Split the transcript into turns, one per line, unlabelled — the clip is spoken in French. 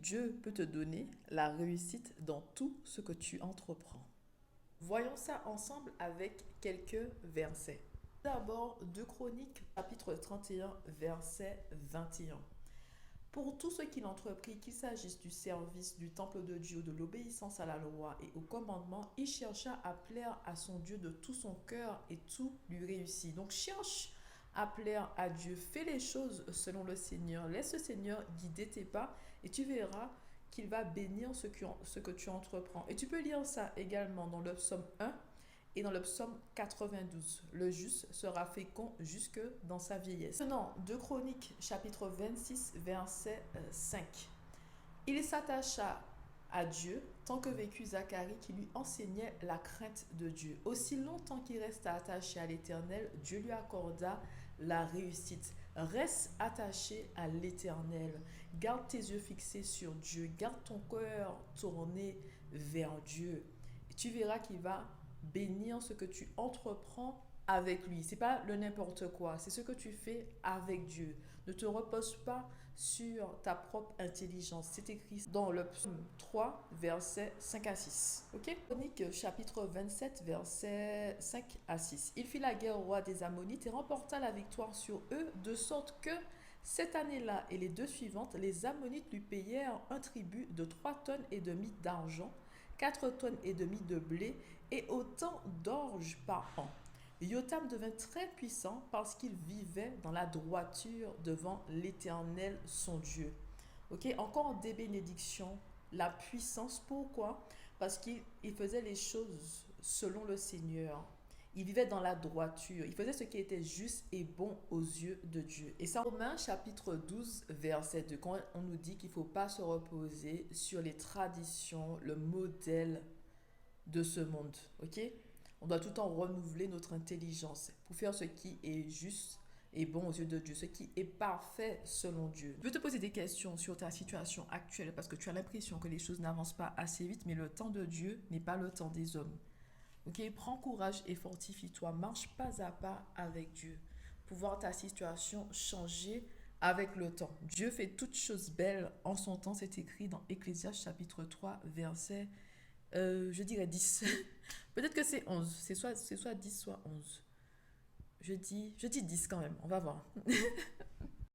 Dieu peut te donner la réussite dans tout ce que tu entreprends. Voyons ça ensemble avec quelques versets. D'abord, 2 Chroniques, chapitre 31, verset 21. Pour tout ce qu'il entreprit, qu'il s'agisse du service du temple de Dieu, de l'obéissance à la loi et aux commandements, il chercha à plaire à son Dieu de tout son cœur et tout lui réussit. Donc cherche à plaire à Dieu, fais les choses selon le Seigneur, laisse le Seigneur guider tes pas et tu verras qu'il va bénir ce que tu entreprends. Et tu peux lire ça également dans le psaume 1 et dans le psaume 92. Le juste sera fécond jusque dans sa vieillesse. Maintenant, 2 Chroniques, chapitre 26, verset 5. Il s'attacha à Dieu tant que vécut Zacharie qui lui enseignait la crainte de Dieu. Aussi longtemps qu'il resta attaché à l'Éternel, Dieu lui accorda la réussite. Reste attaché à l'Éternel. Garde tes yeux fixés sur Dieu. Garde ton cœur tourné vers Dieu. Et tu verras qu'il va bénir ce que tu entreprends avec lui. C'est pas le n'importe quoi, c'est ce que tu fais avec Dieu. Ne te repose pas sur ta propre intelligence. C'est écrit dans le psaume 3, versets 5 à 6. Ok? Chronique chapitre 27, versets 5 à 6. Il fit la guerre au roi des Ammonites et remporta la victoire sur eux, de sorte que cette année-là et les 2 suivantes, les Ammonites lui payèrent un tribut de 3 tonnes et demie d'argent, 4 tonnes et demie de blé et autant d'orge par an. Jotham devint très puissant parce qu'il vivait dans la droiture devant l'Éternel son Dieu. Ok, encore des bénédictions, la puissance. Pourquoi? Parce qu'il faisait les choses selon le Seigneur. Il vivait dans la droiture. Il faisait ce qui était juste et bon aux yeux de Dieu. Et ça, Romains chapitre 12, verset 2, quand on nous dit qu'il ne faut pas se reposer sur les traditions, le modèle de ce monde. Ok? On doit tout le temps renouveler notre intelligence pour faire ce qui est juste et bon aux yeux de Dieu, ce qui est parfait selon Dieu. Je veux te poser des questions sur ta situation actuelle parce que tu as l'impression que les choses n'avancent pas assez vite, mais le temps de Dieu n'est pas le temps des hommes. Ok, prends courage et fortifie-toi. Marche pas à pas avec Dieu pour voir ta situation changer avec le temps. Dieu fait toutes choses belles en son temps. C'est écrit dans Ecclésiaste chapitre 3, verset, je dirais 10. Peut-être que c'est 11. C'est soit 10, soit 11. Je dis 10 quand même. On va voir.